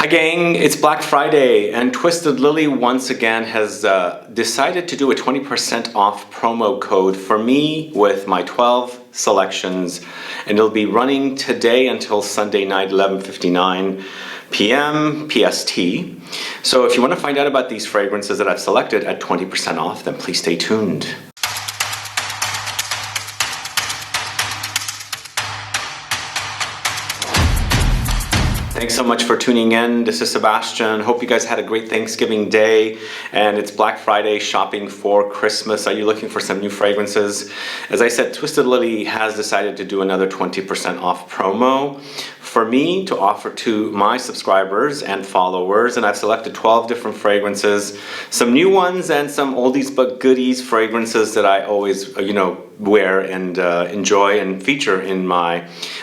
Hi gang, it's Black Friday and Twisted Lily once again has decided to do a 20% off promo code for me with my 12 selections, and it'll be running today until Sunday night 11:59 p.m. PST. So if you want to find out about these fragrances that I've selected at 20% off, then please stay tuned. Thanks so much for tuning in. This is Sebastian. Hope you guys had a great Thanksgiving day, and it's Black Friday shopping for Christmas. Are you looking for some new fragrances? As I said, Twisted Lily has decided to do another 20% off promo for me to offer to my subscribers and followers, and I've selected 12 different fragrances, some new ones and some oldies but goodies fragrances that I always wear and enjoy and feature in my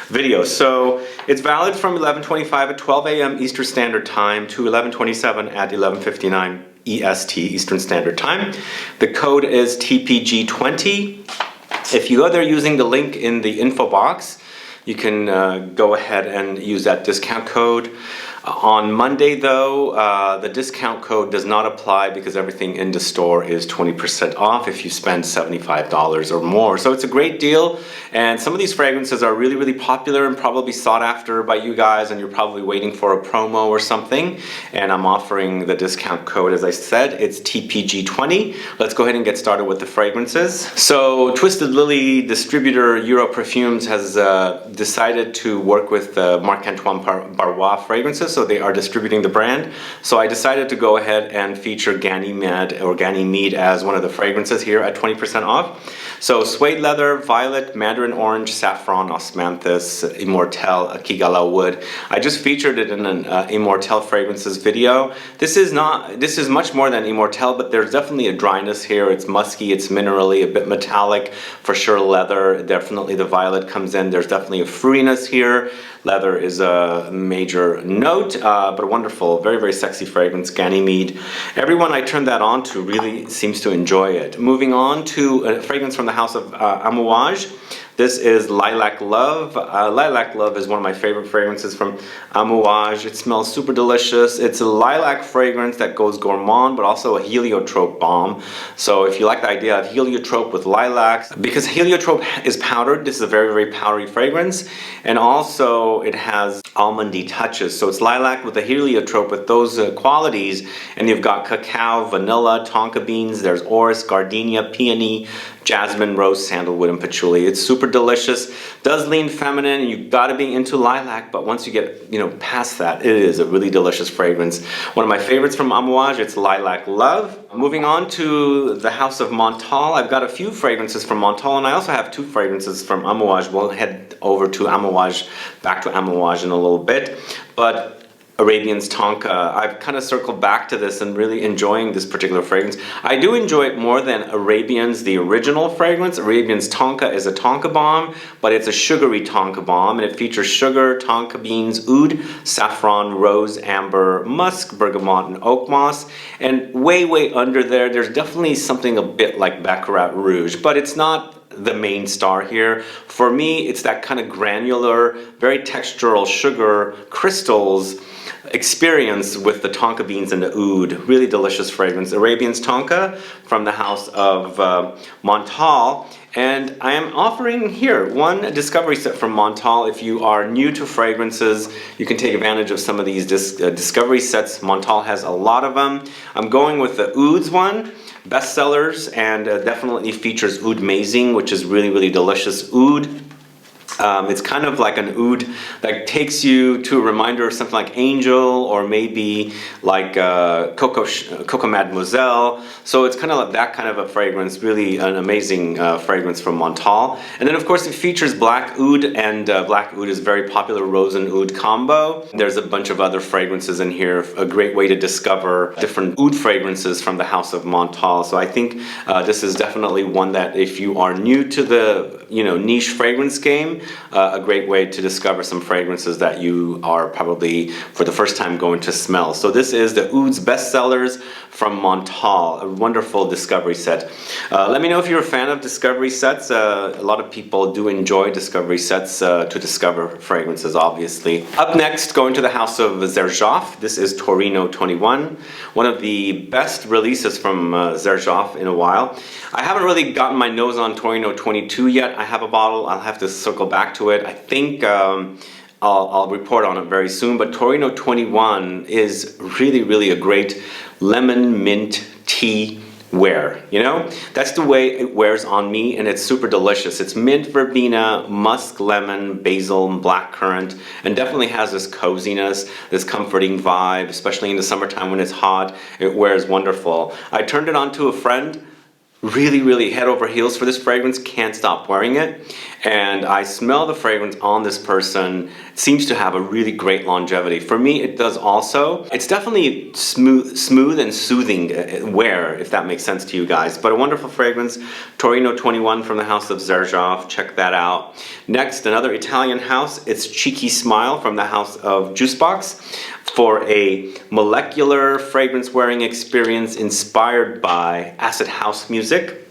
videos. So it's valid from 11:25 at 12 a.m. Eastern Standard Time to 11:27 at 11:59 EST, Eastern Standard Time. The code is TPG20. If you are there using the link in the info box, you can go ahead and use that discount code. On Monday though, the discount code does not apply because everything in the store is 20% off if you spend $75 or more. So it's a great deal, and some of these fragrances are really, really popular and probably sought after by you guys, and you're probably waiting for a promo or something, and I'm offering the discount code. As I said, it's TPG20. Let's go ahead and get started with the fragrances. So Twisted Lily distributor Euro Perfumes has decided to work with the MARC-ANTOINE BARROIS fragrances. So they are distributing the brand. So I decided to go ahead and feature GANYMEDE or GANYMEDE as one of the fragrances here at 20% off. So Suede Leather, Violet, Mandarin Orange, Saffron, Osmanthus, Immortelle, Akigalawood. I just featured it in an Immortelle fragrances video. This is much more than Immortelle, but there's definitely a dryness here. It's musky, it's minerally, a bit metallic, for sure leather. Definitely the violet comes in. There's definitely a fruitiness here. Leather is a major note, but a wonderful, very, very sexy fragrance, GANYMEDE. Everyone I turned that on to really seems to enjoy it. Moving on to a fragrance from the house of AMOUAGE. This is Lilac Love. Lilac Love is one of my favorite fragrances from AMOUAGE. It smells super delicious. It's a lilac fragrance that goes gourmand, but also a heliotrope bomb. So if you like the idea of heliotrope with lilacs, because heliotrope is powdered, this is a very, very powdery fragrance, and also it has almondy touches. So it's lilac with a heliotrope with those qualities, and you've got cacao, vanilla, tonka beans, there's orris, gardenia, peony, jasmine, rose, sandalwood, and patchouli. It's super delicious, does lean feminine, and you've got to be into lilac, but once you get past that, it is a really delicious fragrance. One of my favorites from AMOUAGE, it's Lilac Love. Moving on to the house of MONTALE, I've got a few fragrances from MONTALE, and I also have two fragrances from AMOUAGE. We'll head over to AMOUAGE, back to AMOUAGE in a little bit, but Arabians Tonka. I've kind of circled back to this and really enjoying this particular fragrance. I do enjoy it more than Arabians, the original fragrance. Arabians Tonka is a tonka bomb, but it's a sugary tonka bomb, and it features sugar, tonka beans, oud, saffron, rose, amber, musk, bergamot, and oakmoss. And way, way under there, there's definitely something a bit like Baccarat Rouge, but it's not the main star here. For me, it's that kind of granular, very textural sugar crystals experience with the tonka beans and the oud. Really delicious fragrance. Arabians Tonka from the house of MONTALE. And I am offering here one discovery set from MONTALE. If you are new to fragrances, you can take advantage of some of these discovery sets. MONTALE has a lot of them. I'm going with the AOUDS one. Bestsellers, and definitely features oud mazing, which is really, really delicious oud. It's kind of like an oud that takes you to a reminder of something like Angel, or maybe like Coco Mademoiselle. So it's kind of like that kind of a fragrance, really an amazing fragrance from MONTALE. And then of course it features black oud, and black oud is a very popular rose and oud combo. There's a bunch of other fragrances in here, a great way to discover different oud fragrances from the house of MONTALE. So I think this is definitely one that if you are new to the niche fragrance game, a great way to discover some fragrances that you are probably for the first time going to smell. So this is the AOUDS bestsellers from MONTALE, a wonderful discovery set. Let me know if you're a fan of discovery sets. A lot of people do enjoy discovery sets to discover fragrances, obviously. Up next, going to the house of XERJOFF. This is Torino 21, one of the best releases from XERJOFF in a while. I haven't really gotten my nose on Torino 22 yet. I have a bottle. I'll have to circle back to it. I think I'll report on it very soon, but Torino 21 is really a great lemon mint tea wear, you know? That's the way it wears on me, and it's super delicious. It's mint, verbena, musk, lemon, basil, and blackcurrant, and definitely has this coziness, this comforting vibe, especially in the summertime when it's hot. It wears wonderful. I turned it on to a friend, really head over heels for this fragrance, can't stop wearing it, and I smell the fragrance on this person. It seems to have a really great longevity. For me, it does also. It's definitely smooth and soothing wear, if that makes sense to you guys, but a wonderful fragrance. Torino 21 from the house of XERJOFF, check that out. Next, another Italian house, it's Cheeky Smile from the house of JUSBOX, for a molecular fragrance wearing experience inspired by acid house music.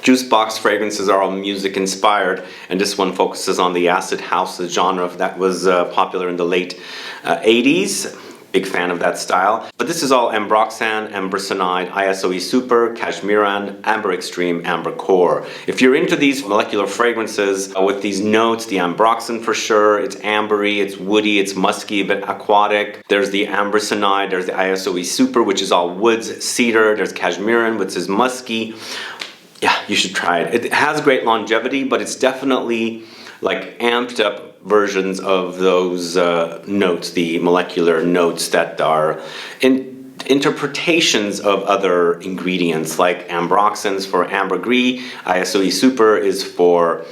JUSBOX fragrances are all music inspired, and this one focuses on the acid house genre that was popular in the late 80s. Big fan of that style. But this is all Ambroxan, Ambrocenide, ISOE Super, Cashmeran, Amber Extreme, Amber Core. If you're into these molecular fragrances with these notes, the Ambroxan for sure, it's ambery, it's woody, it's musky, a bit aquatic. There's the Ambrocenide, there's the ISOE Super, which is all woods, cedar, there's Cashmeran, which is musky. Yeah, you should try it. It has great longevity, but it's definitely like amped up versions of those notes, the molecular notes that are interpretations of other ingredients, like Ambroxans for ambergris, ISOE Super is for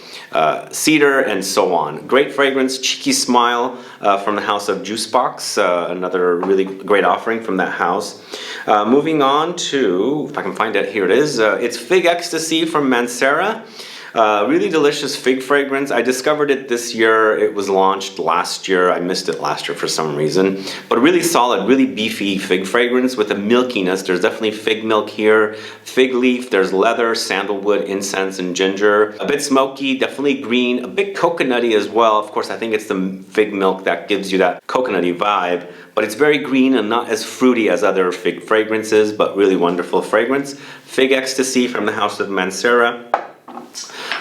cedar, and so on. Great fragrance, Cheeky Smile from the house of JUSBOX, another really great offering from that house. Moving on to, if I can find it, here it is. It's Fig Ecstasy from Mancera. Really delicious fig fragrance. I discovered it this year. It was launched last year. I missed it last year for some reason. But really solid, really beefy fig fragrance with a milkiness. There's definitely fig milk here. Fig leaf, there's leather, sandalwood, incense, and ginger. A bit smoky, definitely green, a bit coconutty as well. Of course, I think it's the fig milk that gives you that coconutty vibe. But it's very green and not as fruity as other fig fragrances, but really wonderful fragrance. Fig Ecstasy from the house of Mancera.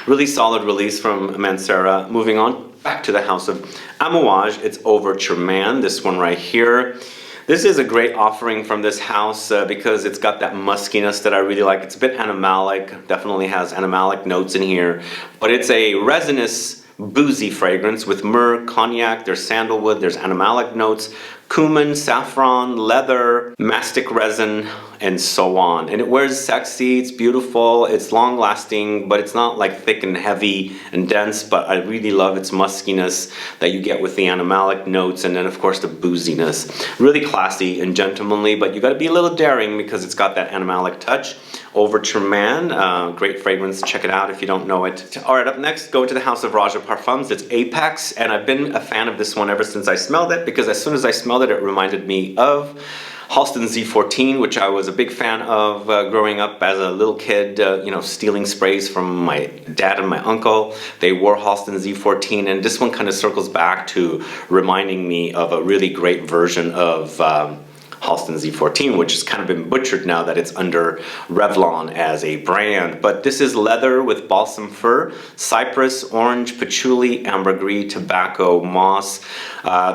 Really solid release from Mancera. Moving on, back to the house of AMOUAGE. It's Overture Man, this one right here. This is a great offering from this house because it's got that muskiness that I really like. It's a bit animalic, definitely has animalic notes in here, but it's a resinous, boozy fragrance with myrrh, cognac, there's sandalwood, there's animalic notes, cumin, saffron, leather, mastic resin, and so on. And it wears sexy, it's beautiful, it's long lasting, but it's not like thick and heavy and dense, but I really love its muskiness that you get with the animalic notes, and then of course the booziness. Really classy and gentlemanly, but you gotta be a little daring because it's got that animalic touch. Overture Man, great fragrance, check it out if you don't know it. Alright, up next, go to the house of Raja Parfums. It's Apex, and I've been a fan of this one ever since I smelled it, because as soon as I smelled it, it reminded me of Halston Z14, which I was a big fan of growing up as a little kid, you know, stealing sprays from my dad and my uncle. They wore Halston Z14, and this one kind of circles back to reminding me of a really great version of Halston Z14, which has kind of been butchered now that it's under Revlon as a brand. But this is leather with balsam fir, cypress, orange, patchouli, ambergris, tobacco, moss.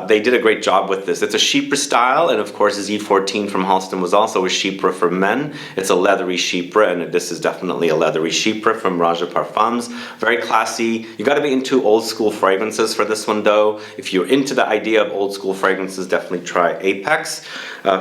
They did a great job with this. It's a chypre style, and of course Z14 from Halston was also a chypre for men. It's a leathery chypre, and this is definitely a leathery chypre from Raja Parfums. Very classy. You got to be into old school fragrances for this one though. If you're into the idea of old school fragrances, definitely try Apex.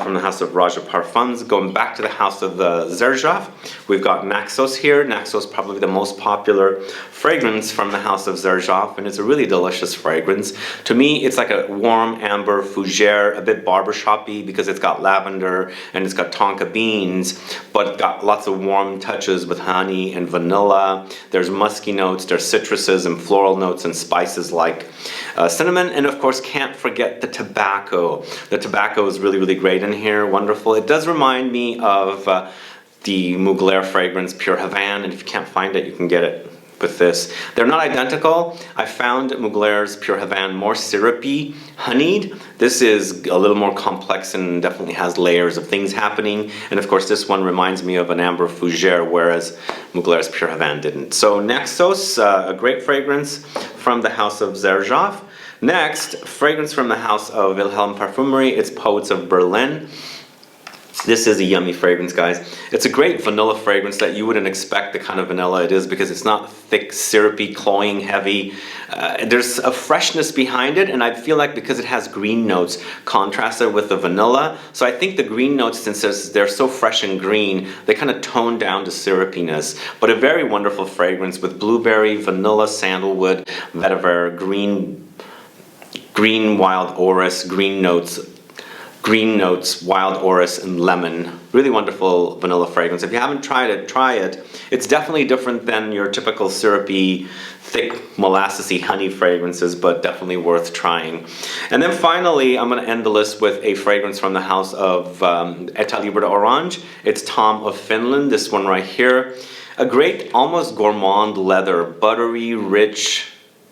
from the house of Raja Parfums. Going back to the house of the XERJOFF, we've got Naxos here. Naxos is probably the most popular fragrance from the house of XERJOFF, and it's a really delicious fragrance. To me, it's like a warm amber fougere, a bit barbershop-y because it's got lavender and it's got tonka beans, but got lots of warm touches with honey and vanilla. There's musky notes, there's citruses and floral notes and spices like cinnamon, and of course can't forget the tobacco. The tobacco is really, really great in here, wonderful. It does remind me of the Mugler fragrance Pure Havane, and if you can't find it, you can get it with this. They're not identical. I found Mugler's Pure Havane more syrupy, honeyed. This is a little more complex and definitely has layers of things happening. And of course this one reminds me of an amber fougere, whereas Mugler's Pure Havane didn't. So Naxos, a great fragrance from the house of XERJOFF. Next, fragrance from the house of Wilhelm Parfumerie. It's Poets of Berlin. This is a yummy fragrance, guys. It's a great vanilla fragrance that you wouldn't expect the kind of vanilla it is because it's not thick, syrupy, cloying, heavy. There's a freshness behind it, and I feel like because it has green notes contrasted with the vanilla, so I think the green notes, since they're so fresh and green, they kind of tone down the syrupiness. But a very wonderful fragrance with blueberry, vanilla, sandalwood, vetiver, green wild orris, green notes, wild orris, and lemon. Really wonderful vanilla fragrance. If you haven't tried it, try it. It's definitely different than your typical syrupy, thick, molassesy honey fragrances, but definitely worth trying. And then finally, I'm going to end the list with a fragrance from the house of État Libre d'Orange. It's Tom of Finland, this one right here. A great, almost gourmand leather, buttery, rich,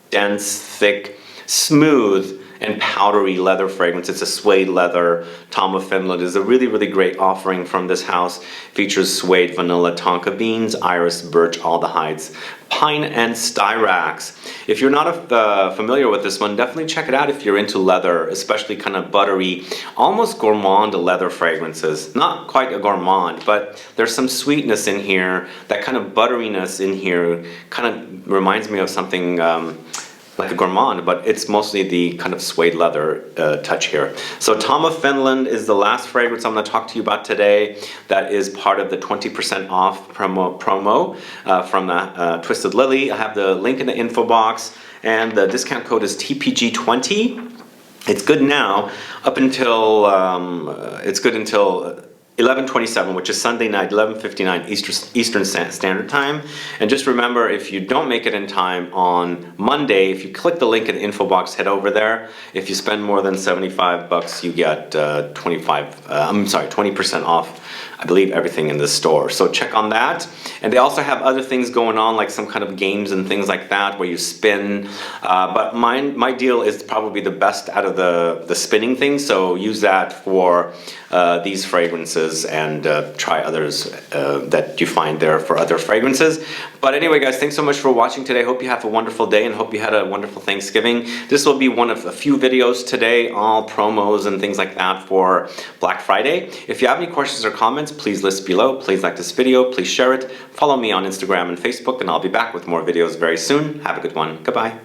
dense, thick, smooth, and powdery leather fragrance. It's a suede leather. Tom of Finland is a really, really great offering from this house. Features suede, vanilla, tonka beans, iris, birch, aldehydes, pine, and styrax. If you're not familiar with this one, definitely check it out if you're into leather, especially kind of buttery, almost gourmand leather fragrances. Not quite a gourmand, but there's some sweetness in here. That kind of butteriness in here kind of reminds me of something like a gourmand, but it's mostly the kind of suede leather touch here. So Tom of Finland is the last fragrance I'm going to talk to you about today. That is part of the 20% off promo from the Twisted Lily. I have the link in the info box, and the discount code is TPG20. It's good now up until it's good until 11:27, which is Sunday night, 11:59 Eastern Standard Time. And just remember, if you don't make it in time on Monday, if you click the link in the info box, head over there. If you spend more than $75, you get 20% off, I believe, everything in the store. So check on that. And they also have other things going on, like some kind of games and things like that where you spin. But my deal is probably the best out of the spinning thing. So use that for these fragrances and try others that you find there for other fragrances. But anyway, guys, thanks so much for watching today. Hope you have a wonderful day and hope you had a wonderful Thanksgiving. This will be one of a few videos today, all promos and things like that for Black Friday. If you have any questions or comments, please list below. Please like this video. Please share it. Follow me on Instagram and Facebook, and I'll be back with more videos very soon. Have a good one. Goodbye.